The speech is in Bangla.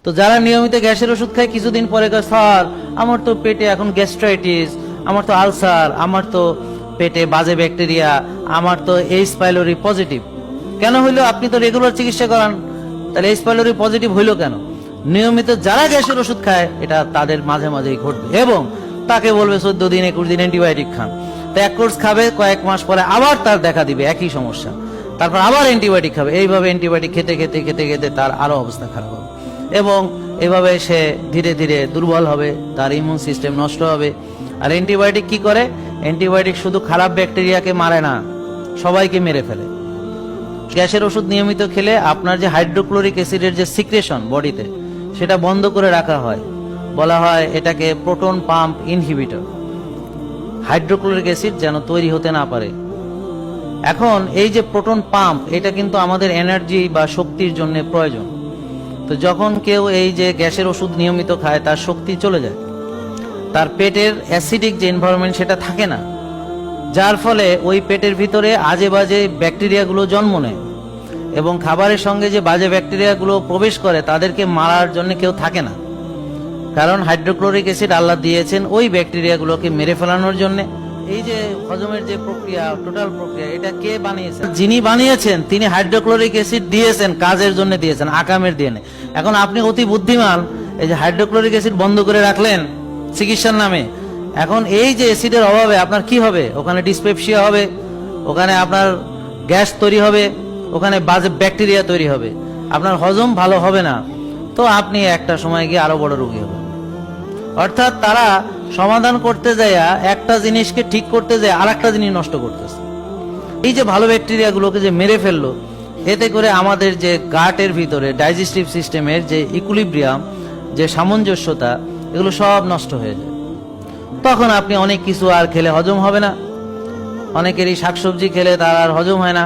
তো যারা নিয়মিত গ্যাসের ওষুধ খায় কিছুদিন পরে কয়, স্যার আমার তো পেটে এখন গ্যাস্ট্রাইটিস, আমার তো আলসার, আমার তো পেটে বাজে ব্যাকটেরিয়া, আমার তো এইচ পাইলোরি পজিটিভ। কেন হইলো? আপনি তো রেগুলার চিকিৎসা করান, তাহলে এইচ পাইলোরি পজিটিভ হইলো কেন? নিয়মিত যারা গ্যাসের ওষুধ খায় এটা তাদের মাঝে মাঝেই ঘটবে, এবং তাকে বলবে 14 দিন 21 দিন অ্যান্টিবায়োটিক খান। তো এক কোর্স খাবে, কয়েক মাস পরে আবার তার দেখা দিবে একই সমস্যা, তারপর আবার অ্যান্টিবায়োটিক খাবে। এইভাবে অ্যান্টিবায়োটিক খেতে খেতে খেতে খেতে তার আরো অবস্থা খারাপ হবে, এবং এভাবে সে ধীরে ধীরে দুর্বল হবে, তার ইমিউন সিস্টেম নষ্ট হবে। আর অ্যান্টিবায়োটিক কি করে? অ্যান্টিবায়োটিক শুধু খারাপ ব্যাকটেরিয়াকে মারে না, সবাইকে মেরে ফেলে। গ্যাসের ওষুধ নিয়মিত খেলে আপনার যে হাইড্রোক্লোরিক অ্যাসিডের যে সিক্রেশন বডিতে, সেটা বন্ধ করে রাখা হয়। বলা হয় এটাকে proton pump inhibitor. Hydrochloric acid যেন তৈরি হতে না পারে। এখন এই যে প্রোটন পাম্প, এটা কিন্তু আমাদের এনার্জি বা শক্তির জন্য প্রয়োজন। তো যখন কেউ এই যে গ্যাসের ওষুধ নিয়মিত খায়, তার শক্তি চলে যায়, তার পেটের অ্যাসিডিক যে এনভায়রনমেন্ট সেটা থাকে না, যার ফলে ওই পেটের ভিতরে আজে বাজে ব্যাকটেরিয়াগুলো জন্ম নেয়, এবং খাবারের সঙ্গে যে বাজে ব্যাকটেরিয়াগুলো প্রবেশ করে তাদেরকে মারার জন্য কেউ থাকে না। কারণ হাইড্রোক্লোরিক অ্যাসিড আল্লাহ দিয়েছেন ওই ব্যাকটেরিয়াগুলোকে মেরে ফেলানোর জন্য। এই যে হজমের যে প্রক্রিয়া, টোটাল প্রক্রিয়া, এটা কে বানিয়েছেন? যিনি বানিয়েছেন তিনি হাইড্রোক্লোরিক অ্যাসিড দিয়েছেন, কাজের জন্য দিয়েছেন, আকামের দিয়ে নেই। এখন আপনি অতি বুদ্ধিমান, এই যে হাইড্রোক্লোরিক অ্যাসিড বন্ধ করে রাখলেন চিকিৎসার নামে। এখন এই যে অ্যাসিডের অভাবে আপনার কি হবে? ওখানে ডিসপেপসিয়া হবে, ওখানে আপনার গ্যাস তৈরি হবে, ওখানে বাজে ব্যাকটেরিয়া তৈরি হবে, আপনার হজম ভালো হবে না। তো আপনি একটা সময় গিয়ে আরো বড় রোগী হবেন। অর্থাৎ তারা সমাধান করতে যায়, একটা জিনিসকে ঠিক করতে যায় আর একটা জিনিস নষ্ট করতেছে। এই যে ভালো ব্যাকটেরিয়াগুলোকে যে মেরে ফেললো, এতে করে আমাদের যে গাটের ভিতরে ডাইজেস্টিভ সিস্টেমের যে ইকুইলিব্রিয়াম, যে সামঞ্জস্যতা, এগুলো সব নষ্ট হয়ে যায়। তখন আপনি অনেক কিছু আর খেলে হজম হবে না। অনেকেরই শাকসবজি খেলে তার আর হজম হয় না।